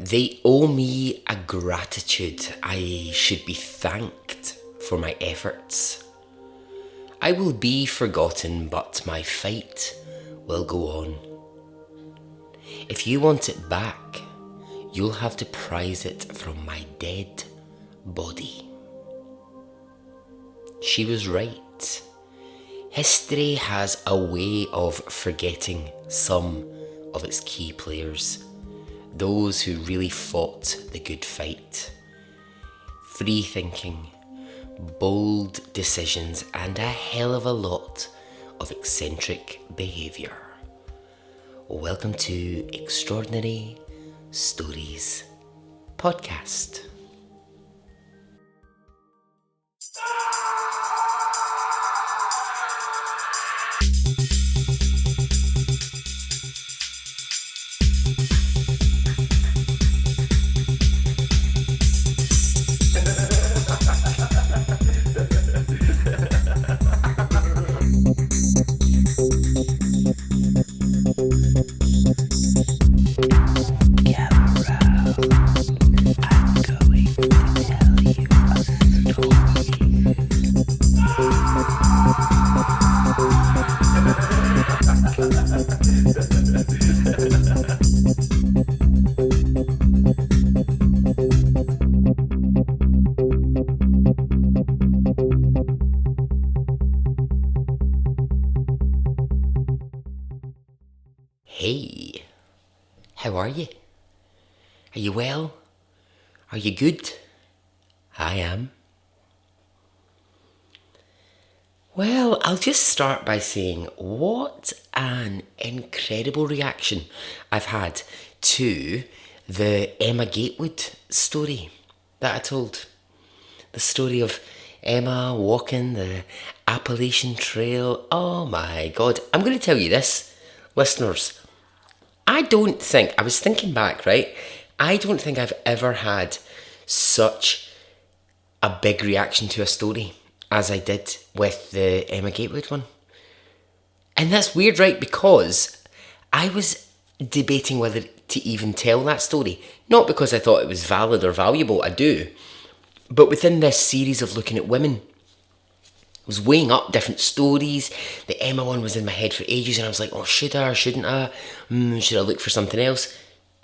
They owe me a gratitude. I should be thanked for my efforts. I will be forgotten, but my fight will go on. If you want it back, you'll have to prize it from my dead body. She was right. History has a way of forgetting some of its key players, those who really fought the good fight. Free thinking, bold decisions, and a hell of a lot of eccentric behaviour. Welcome to Extraordinary Stories Podcast. Hey, how are you? Are you well? Are you good? I am. Well, I'll just start by saying what an incredible reaction I've had to the Emma Gatewood story that I told. The story of Emma walking the Appalachian Trail. Oh my God. I'm going to tell you this, listeners. I was thinking back, right? I don't think I've ever had such a big reaction to a story as I did with the Emma Gatewood one. And that's weird, right? Because I was debating whether to even tell that story. Not because I thought it was valid or valuable, I do. But within this series of looking at women, I was weighing up different stories. The Emma one was in my head for ages and I was like, oh, should I or shouldn't I? Should I look for something else?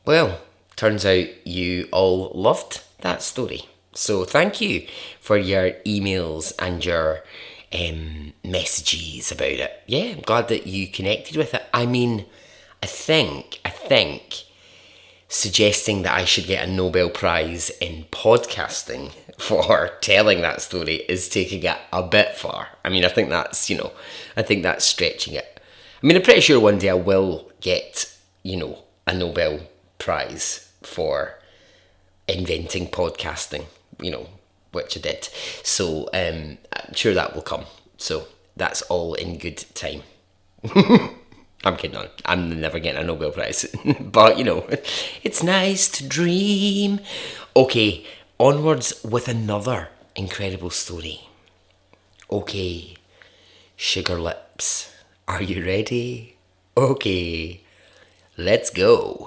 Well, turns out you all loved that story. So thank you for your emails and your messages about it. Yeah, I'm glad that you connected with it. I mean, I think suggesting that I should get a Nobel Prize in podcasting for telling that story is taking it a bit far. I mean, I think that's stretching it. I mean, I'm pretty sure one day I will get, a Nobel Prize for inventing podcasting, which I did. So I'm sure that will come. So that's all in good time. I'm kidding on. I'm never getting a Nobel Prize. But, it's nice to dream. Okay, onwards with another incredible story. Okay, sugar lips, are you ready? Okay, let's go.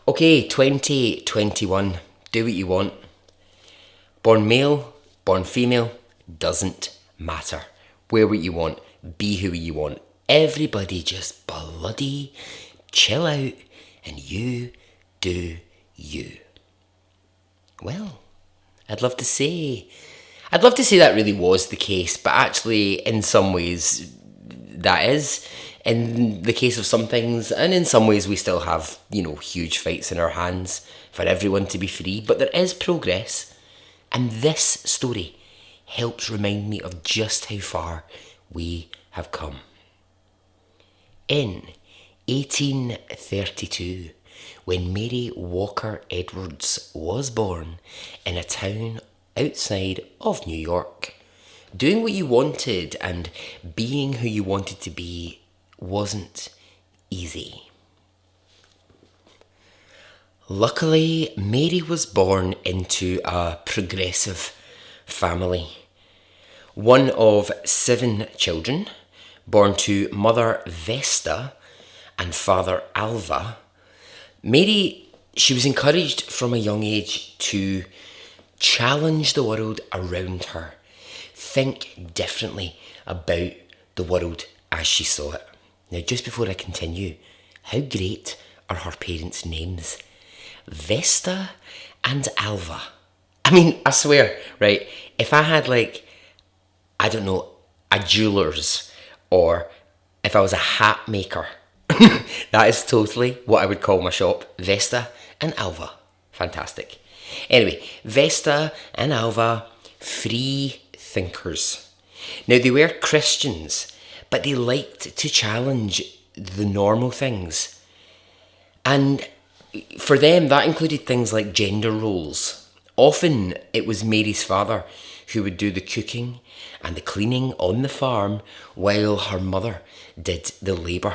Okay, 2021, do what you want. Born male, born female, doesn't matter. Wear what you want, be who you want. Everybody just bloody chill out and you do you. Well, I'd love to say that really was the case, but actually in some ways that is. In the case of some things, and in some ways we still have, huge fights in our hands for everyone to be free, but there is progress. And this story helps remind me of just how far we have come. In 1832, when Mary Walker Edwards was born in a town outside of New York, doing what you wanted and being who you wanted to be wasn't easy. Luckily, Mary was born into a progressive family. One of 7 children, born to mother Vesta and father Alva, Mary, she was encouraged from a young age to challenge the world around her, think differently about the world as she saw it. Now, just before I continue, how great are her parents' names? Vesta and Alva. I mean, I swear, right, if I had I don't know, a jeweller's, or if I was a hat maker, that is totally what I would call my shop. Vesta and Alva. Fantastic. Anyway, Vesta and Alva, free thinkers. Now, they were Christians, but they liked to challenge the normal things. And for them, that included things like gender roles. Often it was Mary's father who would do the cooking and the cleaning on the farm while her mother did the labour.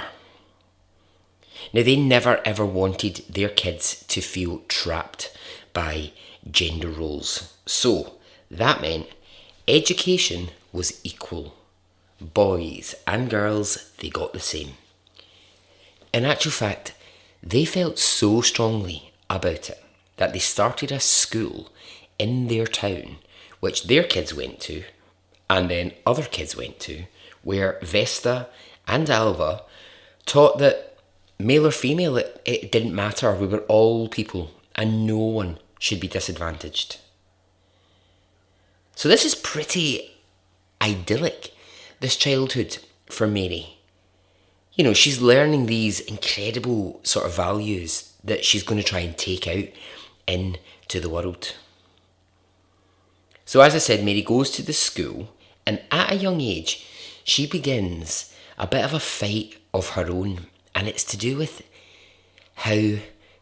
Now, they never ever wanted their kids to feel trapped by gender roles. So that meant education was equal. Boys and girls, they got the same. In actual fact, they felt so strongly about it that they started a school in their town, which their kids went to, and then other kids went to, where Vesta and Alva taught that male or female, it didn't matter. We were all people, and no one should be disadvantaged. So this is pretty idyllic, this childhood for Mary. You know, she's learning these incredible sort of values that she's going to try and take out into the world. So as I said, Mary goes to the school, and at a young age, she begins a bit of a fight of her own, and it's to do with how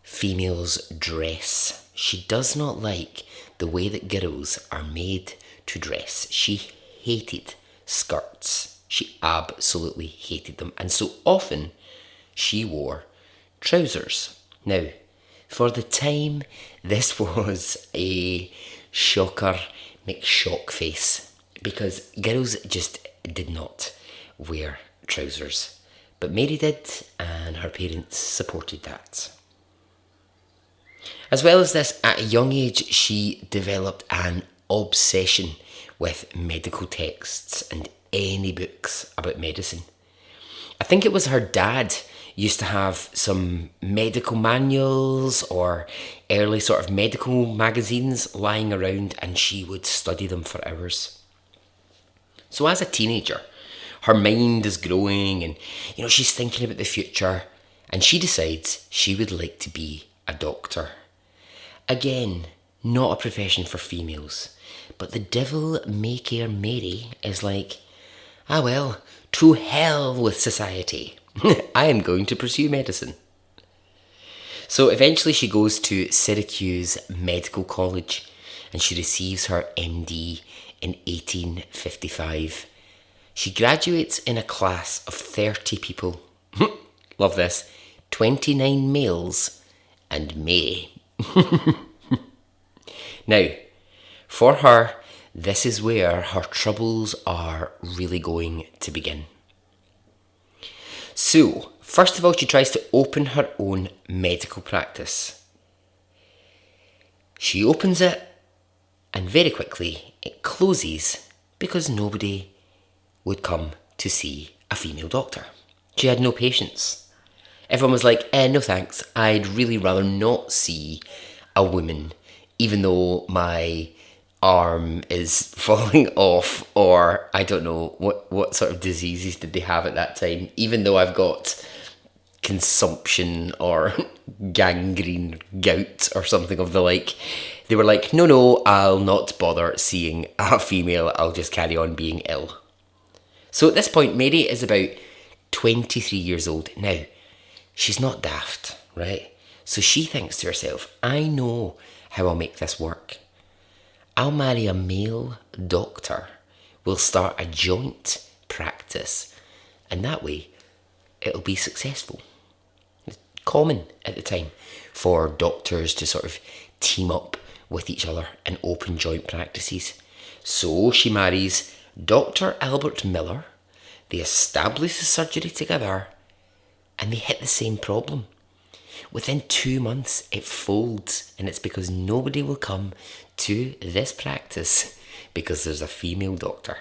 females dress. She does not like the way that girls are made to dress. She hated skirts. She absolutely hated them. And so often she wore trousers. Now, for the time, this was a shocker, McShock face, because girls just did not wear trousers. But Mary did, and her parents supported that. As well as this, at a young age, she developed an obsession with medical texts and any books about medicine. I think it was her dad used to have some medical manuals or early sort of medical magazines lying around, and she would study them for hours. So as a teenager, her mind is growing, and she's thinking about the future, and she decides she would like to be a doctor. Again, not a profession for females, but the devil may care Mary is like, well, to hell with society. I am going to pursue medicine. So eventually she goes to Syracuse Medical College, and she receives her MD in 1855. She graduates in a class of 30 people. Love this. 29 males and Mary. Now, for her, this is where her troubles are really going to begin. So, first of all, she tries to open her own medical practice. She opens it, and very quickly it closes because nobody would come to see a female doctor. She had no patience. Everyone was like, no thanks, I'd really rather not see a woman, even though my arm is falling off, or I don't know what sort of diseases did they have at that time, even though I've got consumption or gangrene, gout or something of the like. They were like, no, I'll not bother seeing a female, I'll just carry on being ill. So at this point, Mary is about 23 years old. Now, she's not daft, right? So she thinks to herself, I know how I'll make this work. I'll marry a male doctor. We'll start a joint practice, and that way it'll be successful. It's common at the time for doctors to sort of team up with each other and open joint practices. So she marries Dr. Albert Miller. They establish the surgery together and they hit the same problem. Within 2 months, it folds, and it's because nobody will come to this practice because there's a female doctor.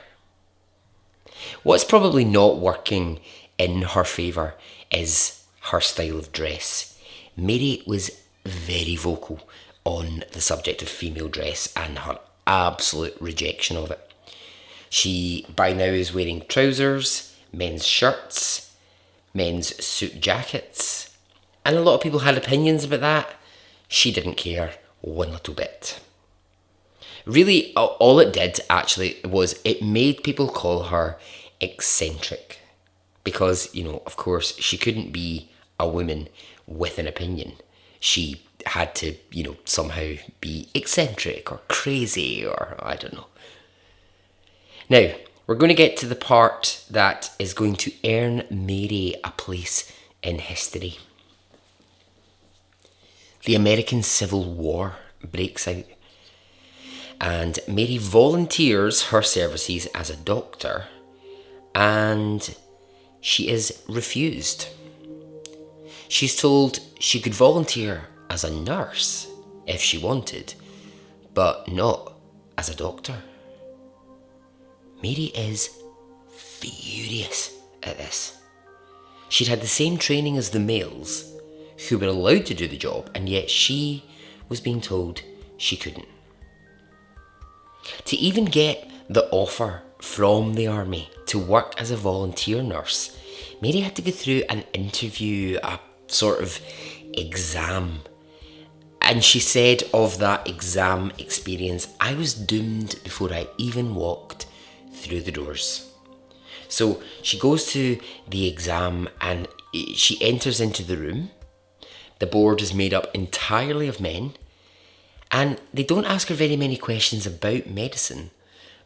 What's probably not working in her favour is her style of dress. Mary was very vocal on the subject of female dress and her absolute rejection of it. She, by now, is wearing trousers, men's shirts, men's suit jackets, and a lot of people had opinions about that. She didn't care one little bit. Really, all it did actually was it made people call her eccentric. Because, of course, she couldn't be a woman with an opinion. She had to, somehow be eccentric or crazy or I don't know. Now, we're going to get to the part that is going to earn Mary a place in history. The American Civil War breaks out, and Mary volunteers her services as a doctor, and she is refused. She's told she could volunteer as a nurse if she wanted, but not as a doctor. Mary is furious at this. She'd had the same training as the males who were allowed to do the job, and yet she was being told she couldn't. To even get the offer from the army to work as a volunteer nurse, Mary had to go through an interview, a sort of exam. And she said of that exam experience, I was doomed before I even walked through the doors. So she goes to the exam and she enters into the room. The board is made up entirely of men, and they don't ask her very many questions about medicine.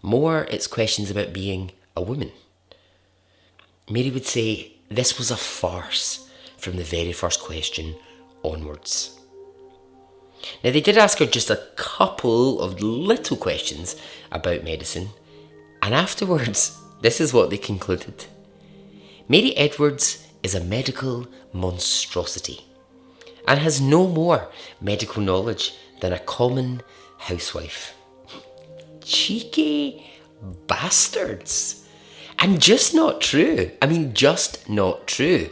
More, it's questions about being a woman. Mary would say this was a farce from the very first question onwards. Now, they did ask her just a couple of little questions about medicine, and afterwards, this is what they concluded. Mary Edwards is a medical monstrosity and has no more medical knowledge than a common housewife. Cheeky bastards. And just not true. Just not true.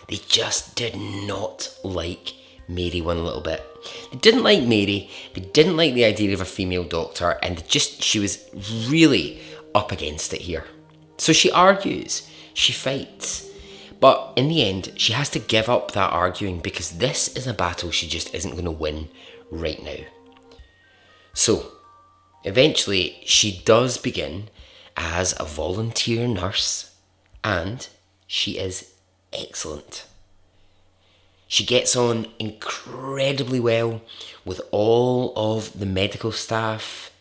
They just did not like Mary one little bit. They didn't like Mary, they didn't like the idea of a female doctor, and she was really up against it here. So she argues, she fights, but in the end, she has to give up that arguing because this is a battle she just isn't going to win right now. So, eventually, she does begin as a volunteer nurse, and she is excellent. She gets on incredibly well with all of the medical staff.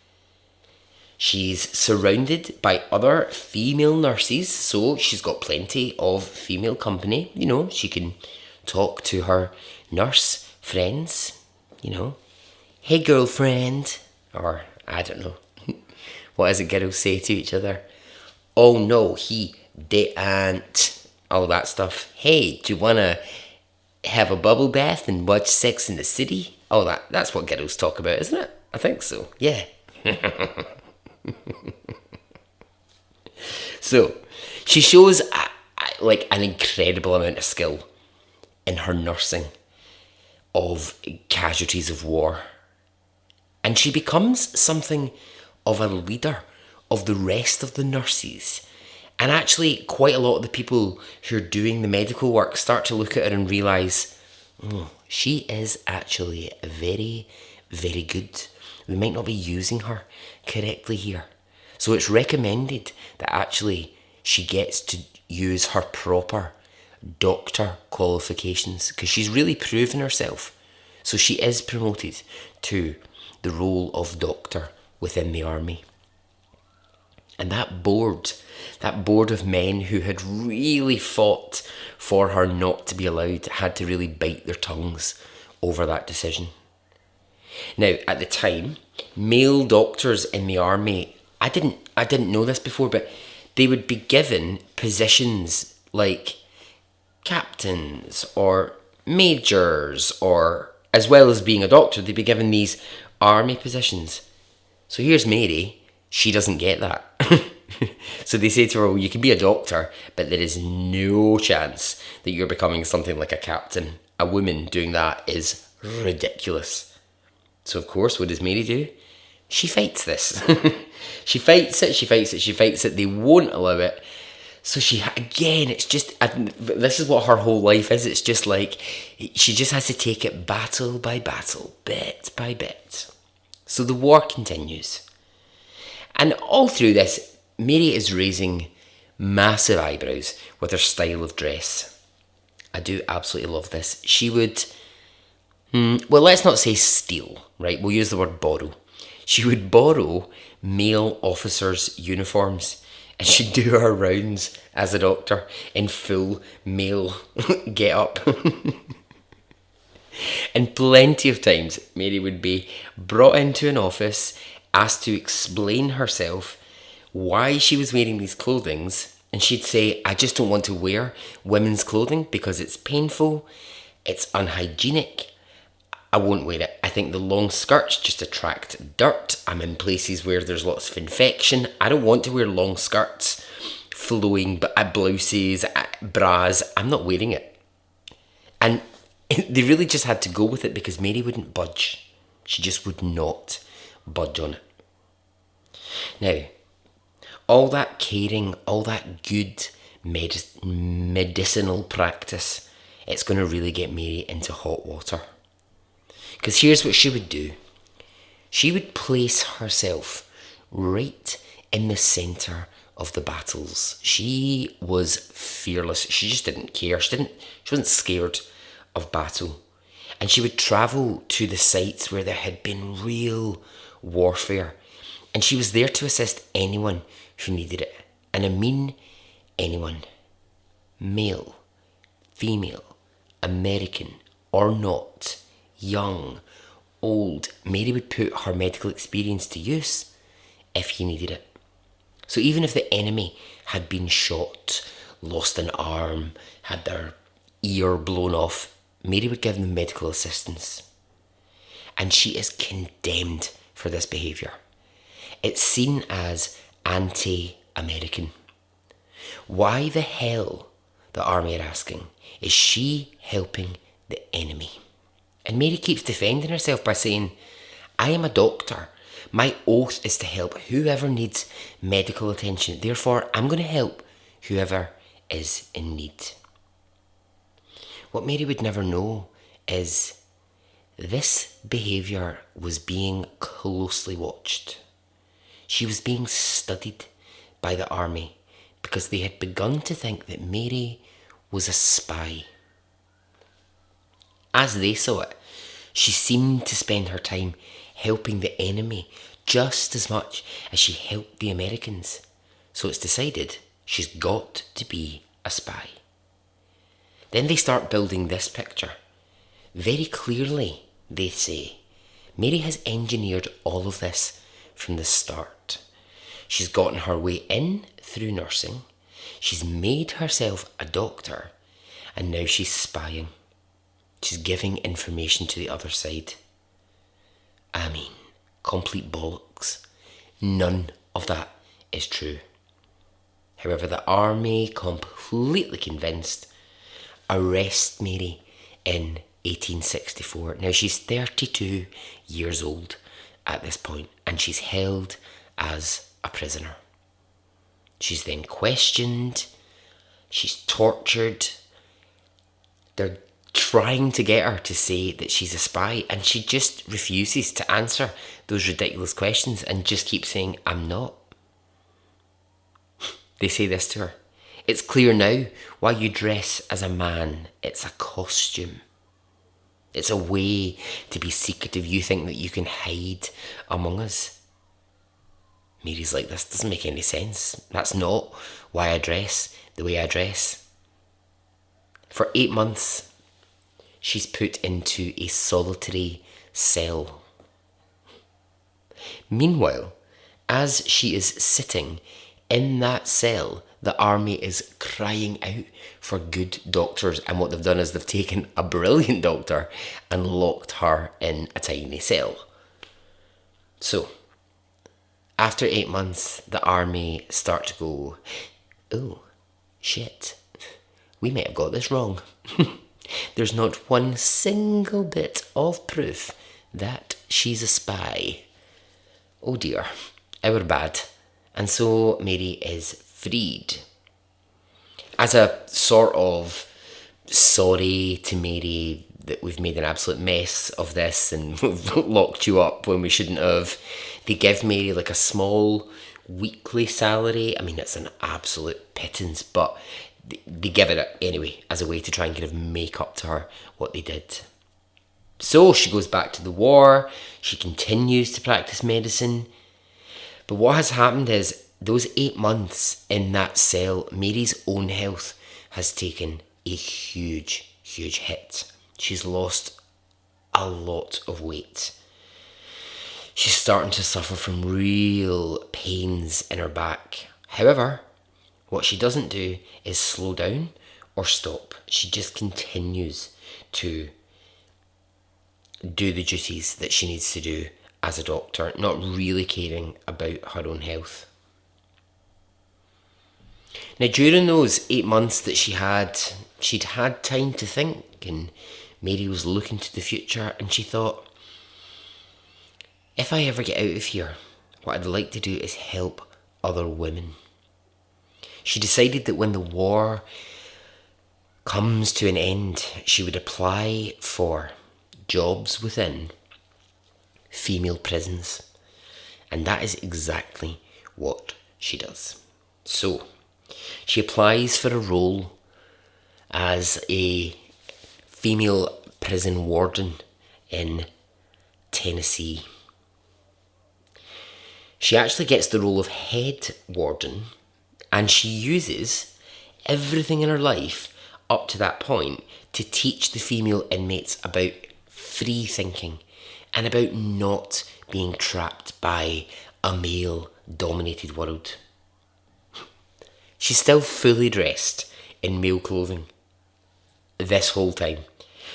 She's surrounded by other female nurses, so she's got plenty of female company. She can talk to her nurse friends, hey girlfriend, or I don't know. What does a girl say to each other? Oh no, he didn't. All that stuff. Hey, do you want to have a bubble bath and watch Sex in the City? Oh, that's what girls talk about, isn't it? I think so, yeah. So, she shows an incredible amount of skill in her nursing of casualties of war. And she becomes something of a leader of the rest of the nurses. And actually, quite a lot of the people who are doing the medical work start to look at her and realise, she is actually very, very good. We might not be using her correctly here. So it's recommended that actually she gets to use her proper doctor qualifications because she's really proven herself. So she is promoted to the role of doctor within the army. And that board of men who had really fought for her not to be allowed had to really bite their tongues over that decision. Now, at the time, male doctors in the army I didn't know this before, but they would be given positions like captains or majors, or as well as being a doctor, they'd be given these army positions. So here's Mary, she doesn't get that. So they say to her, well, you can be a doctor, but there is no chance that you're becoming something like a captain. A woman doing that is ridiculous. So of course, what does Mary do? She fights this. She fights it. They won't allow it. So it's just, this is what her whole life is. It's just like, she just has to take it battle by battle, bit by bit. So the war continues. And all through this, Mary is raising massive eyebrows with her style of dress. I do absolutely love this. She would, well, let's not say steal, right? We'll use the word borrow. She would borrow male officers' uniforms, and she'd do her rounds as a doctor in full male get-up. And plenty of times, Mary would be brought into an office, asked to explain herself, why she was wearing these clothings, and she'd say, I just don't want to wear women's clothing because it's painful, it's unhygienic, I won't wear it. I think the long skirts just attract dirt. I'm in places where there's lots of infection. I don't want to wear long skirts, flowing blouses, bras. I'm not wearing it. And they really just had to go with it because Mary wouldn't budge. She just would not budge on it. Now, all that caring, all that good medicinal practice, it's going to really get Mary into hot water. Because here's what she would do. She would place herself right in the centre of the battles. She was fearless. She just didn't care. She wasn't scared of battle. And she would travel to the sites where there had been real warfare. And she was there to assist anyone who needed it. And I mean anyone. Male, female, American or not, young, old. Mary would put her medical experience to use if he needed it. So even if the enemy had been shot, lost an arm, had their ear blown off, Mary would give them medical assistance. And she is condemned for this behaviour. It's seen as anti-American. Why the hell, the army are asking, is she helping the enemy? And Mary keeps defending herself by saying, I am a doctor. My oath is to help whoever needs medical attention. Therefore, I'm going to help whoever is in need. What Mary would never know is this behaviour was being closely watched. She was being studied by the army because they had begun to think that Mary was a spy. As they saw it, she seemed to spend her time helping the enemy just as much as she helped the Americans. So it's decided she's got to be a spy. Then they start building this picture. Very clearly, they say, Mary has engineered all of this from the start. She's gotten her way in through nursing. She's made herself a doctor. And now she's spying. She's giving information to the other side. I mean, complete bollocks. None of that is true. However, the army, completely convinced, arrest Mary in 1864. Now, she's 32 years old at this point, and she's held as a prisoner. She's then questioned. She's tortured. They're trying to get her to say that she's a spy, and she just refuses to answer those ridiculous questions and just keeps saying, I'm not. They say this to her. It's clear now why you dress as a man. It's a costume. It's a way to be secretive. You think that you can hide among us. Mary's like, this doesn't make any sense. That's not why I dress the way I dress. For 8 months, she's put into a solitary cell. Meanwhile, As she is sitting in that cell, the army is crying out for good doctors, and what they've done is they've taken a brilliant doctor and locked her in a tiny cell. So, after 8 months, the army start to go, oh, shit, we might have got this wrong. There's not one single bit of proof that she's a spy. Oh dear, our bad. And so Mary is freed. As a sort of sorry to Mary that we've made an absolute mess of this and we've locked you up when we shouldn't have, they give Mary like a small weekly salary. I mean, it's an absolute pittance, but they give it anyway as a way to try and kind of make up to her what they did. So she goes back to the war. She continues to practice medicine. But what has happened is those 8 months in that cell, Mary's own health has taken a huge, huge hit. She's lost a lot of weight. She's starting to suffer from real pains in her back. However, what she doesn't do is slow down or stop. She just continues to do the duties that she needs to do as a doctor, not really caring about her own health. Now, during those 8 months that she'd had time to think, and Mary was looking to the future, and she thought, if I ever get out of here, what I'd like to do is help other women. She decided that when the war comes to an end, she would apply for jobs within female prisons. And that is exactly what she does. So, she applies for a role as a female prison warden in Tennessee. She actually gets the role of head warden, and she uses everything in her life up to that point to teach the female inmates about free thinking and about not being trapped by a male-dominated world. She's still fully dressed in male clothing this whole time.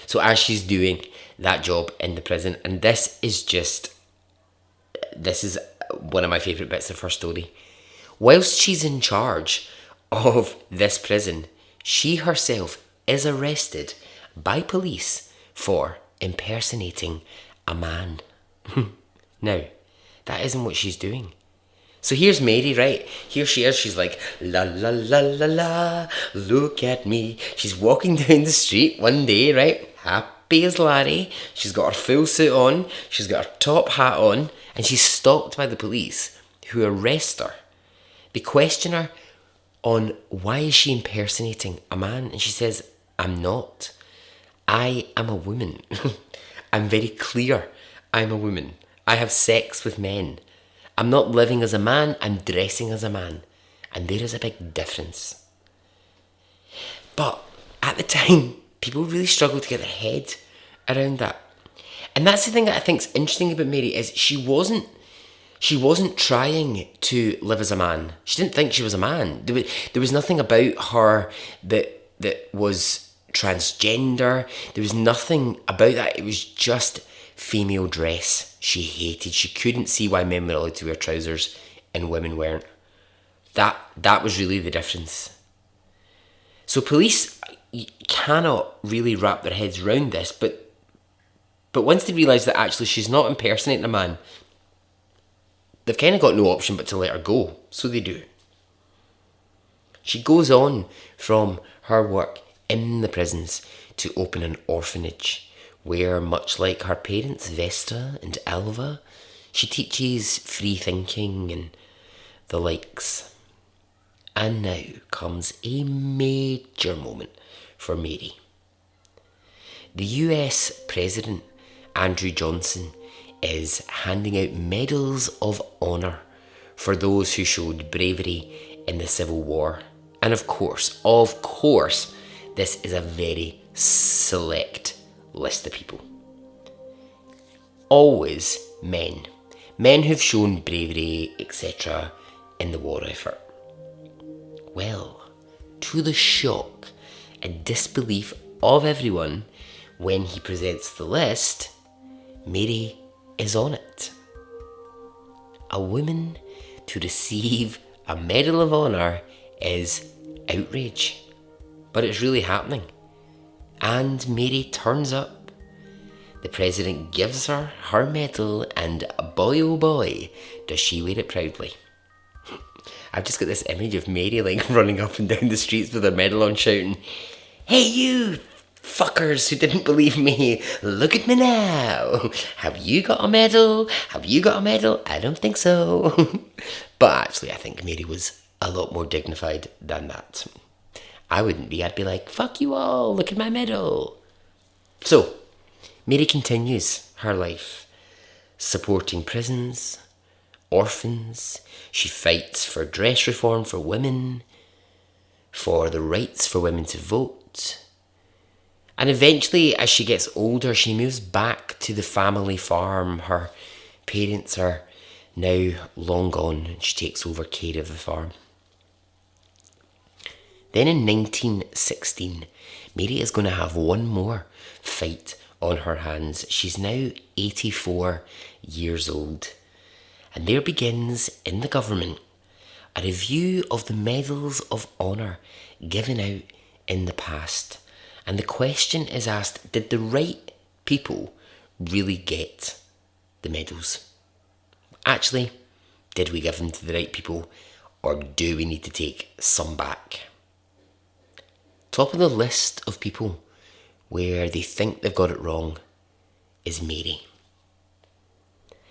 So as she's doing that job in the prison, and this is one of my favourite bits of her story. Whilst she's in charge of this prison, she herself is arrested by police for impersonating a man. Now, that isn't what she's doing. So here's Mary, right? Here she is, she's like, la la la la la, look at me. She's walking down the street one day, right? Happy as Larry. She's got her full suit on, she's got her top hat on, and she's stopped by the police, who arrest her. They question her on why is she impersonating a man, and she says, I'm not. I am a woman. I'm very clear. I'm a woman. I have sex with men. I'm not living as a man, I'm dressing as a man. And there is a big difference. But at the time, people really struggled to get their head around that. And that's the thing that I think is interesting about Mary, is she wasn't trying to live as a man. She didn't think she was a man. There was nothing about her that was transgender. There was nothing about that. It was just female dress she hated. She couldn't see why men were allowed to wear trousers and women weren't. That was really the difference. So police cannot really wrap their heads around this, but once they realise that actually she's not impersonating a man, they've kind of got no option but to let her go. So they do. She goes on from her work in the prisons to open an orphanage where, much like her parents Vesta and Alva, she teaches free thinking and the likes. And now comes a major moment for Mary. The US President Andrew Johnson is handing out medals of honour for those who showed bravery in the Civil War. And of course, this is a very select list of people. Always men. men who've shown bravery, etc. in the war effort. Well, to the shock and disbelief of everyone, when he presents the list, Mary is on it. A woman to receive a Medal of Honour is outrage, but it's really happening. And Mary turns up. The president gives her her medal, and boy oh boy, does she wear it proudly. I've just got this image of Mary running up and down the streets with her medal on, shouting, "Hey you fuckers who didn't believe me, look at me now. Have you got a medal? Have you got a medal? I don't think so." But actually, I think Mary was a lot more dignified than that. I wouldn't be. I'd be like, "Fuck you all, look at my medal." So, Mary continues her life supporting prisons, orphans. She fights for dress reform for women, for the rights for women to vote. And eventually, as she gets older, she moves back to the family farm. Her parents are now long gone, and she takes over care of the farm. Then in 1916, Mary is going to have one more fight on her hands. She's now 84 years old. And there begins, in the government, a review of the medals of honour given out in the past. And the question is asked, did the right people really get the medals? Actually, did we give them to the right people, or do we need to take some back? Top of the list of people where they think they've got it wrong is Mary.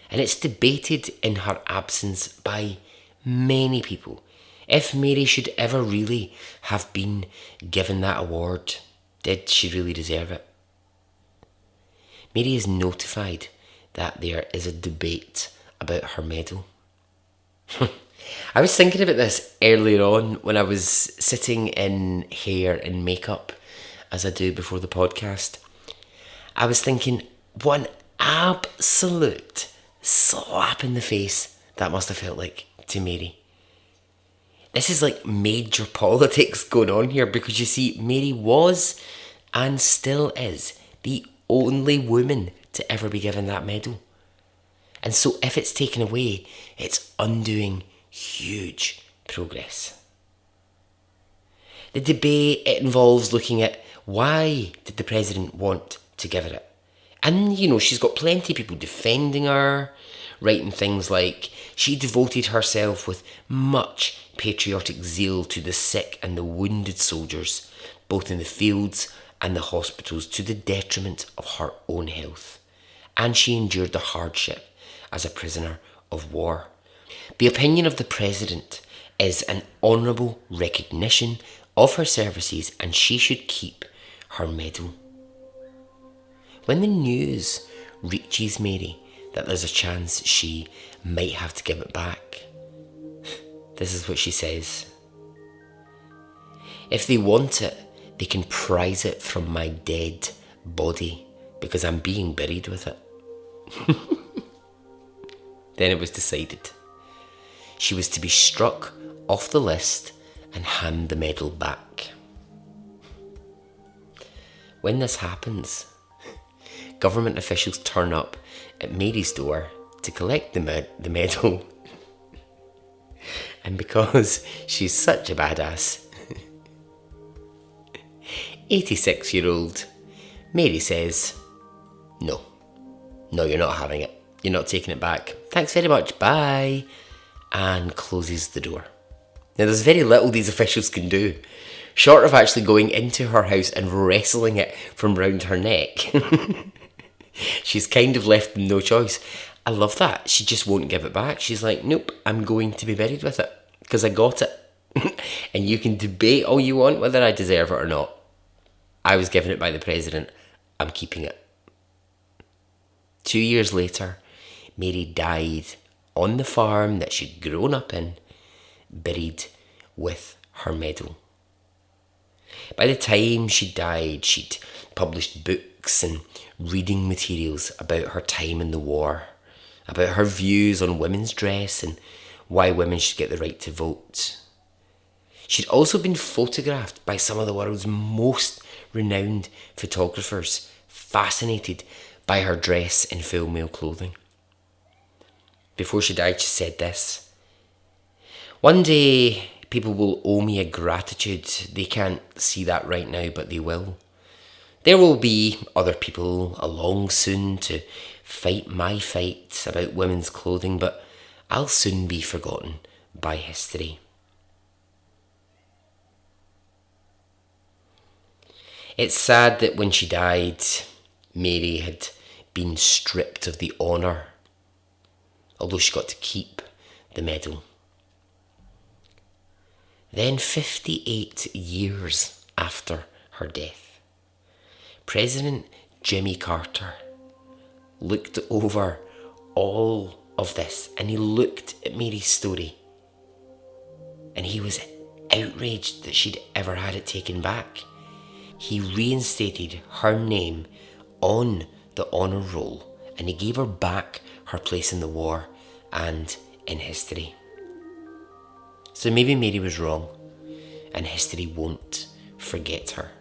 And it's debated in her absence by many people if Mary should ever really have been given that award. Did she really deserve it? Mary is notified that there is a debate about her medal. I was thinking about this earlier on when I was sitting in hair and makeup, as I do before the podcast. I was thinking, what an absolute slap in the face that must have felt like to Mary. This is like major politics going on here, because you see, Mary was and still is the only woman to ever be given that medal. And so if it's taken away, it's undoing huge progress. The debate, it involves looking at why did the president want to give her it. And, you know, she's got plenty of people defending her, writing things like, she devoted herself with much patriotic zeal to the sick and the wounded soldiers, both in the fields and the hospitals, to the detriment of her own health. And she endured the hardship as a prisoner of war. The opinion of the president is an honourable recognition of her services, and she should keep her medal. When the news reaches Mary that there's a chance she might have to give it back, this is what she says: "If they want it, they can prize it from my dead body, because I'm being buried with it." Then it was decided. She was to be struck off the list and hand the medal back. When this happens, government officials turn up at Mary's door to collect the medal. And because she's such a badass, 86-year-old Mary says, No, you're not having it. You're not taking it back. Thanks very much, bye. And closes the door. Now, there's very little these officials can do, short of actually going into her house and wrestling it from round her neck. She's kind of left them no choice. I love that. She just won't give it back. She's like, nope, I'm going to be buried with it, because I got it. And you can debate all you want whether I deserve it or not. I was given it by the president. I'm keeping it. 2 years later, Mary died on the farm that she'd grown up in, buried with her medal. By the time she died, she'd published books and reading materials about her time in the war, about her views on women's dress and why women should get the right to vote. She'd also been photographed by some of the world's most renowned photographers, fascinated by her dress in full male clothing. Before she died, she said this: "One day, people will owe me a gratitude. They can't see that right now, but they will. There will be other people along soon to fight my fight about women's clothing, but I'll soon be forgotten by history." It's sad that when she died, Mary had been stripped of the honour, although she got to keep the medal. Then, 58 years after her death, President Jimmy Carter looked over all of this, and he looked at Mary's story, and he was outraged that she'd ever had it taken back. He reinstated her name on the honour roll, and he gave her back her place in the war and in history. So maybe Mary was wrong, and history won't forget her.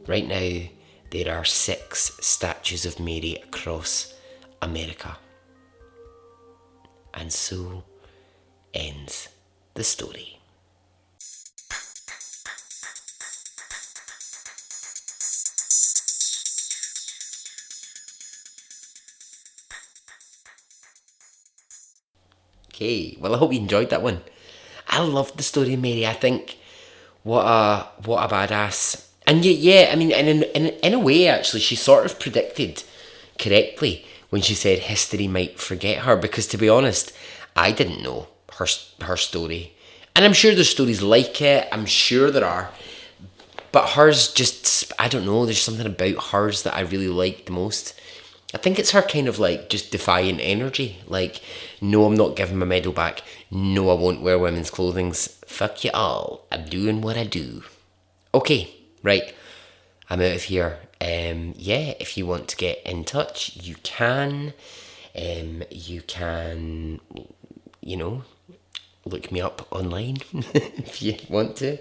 Right now, there are 6 statues of Mary across America. And so ends the story. Okay, well, I hope you enjoyed that one. I loved the story of Mary. I think what a badass. And yeah, I mean, in a way, actually, she sort of predicted correctly when she said history might forget her, because to be honest, I didn't know her story. And I'm sure there's stories like it, I'm sure there are. But hers just, I don't know, there's something about hers that I really like the most. I think it's her kind of like just defiant energy. Like, no, I'm not giving my medal back. No, I won't wear women's clothing. Fuck you all. I'm doing what I do. Okay, right. I'm out of here. Yeah, if you want to get in touch, you can. You can, look me up online if you want to.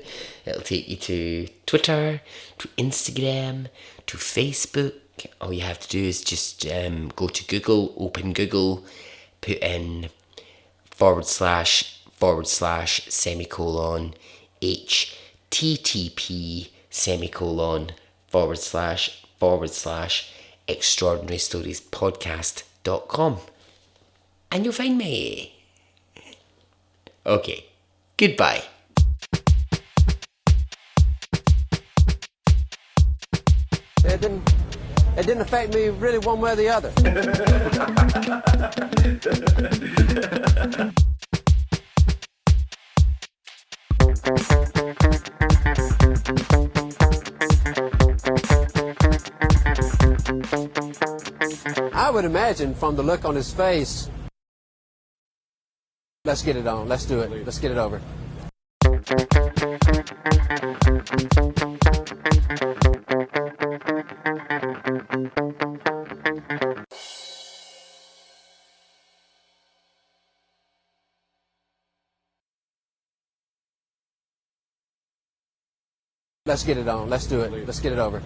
It'll take you to Twitter, to Instagram, to Facebook. All you have to do is just go to Google, open Google, put in // semicolon HTTP semicolon / extraordinarystoriespodcast.com, and you'll find me. Okay, goodbye. It didn't affect me really one way or the other. I would imagine from the look on his face, let's get it on, let's do it, let's get it over. Let's get it on, let's do it, let's get it over.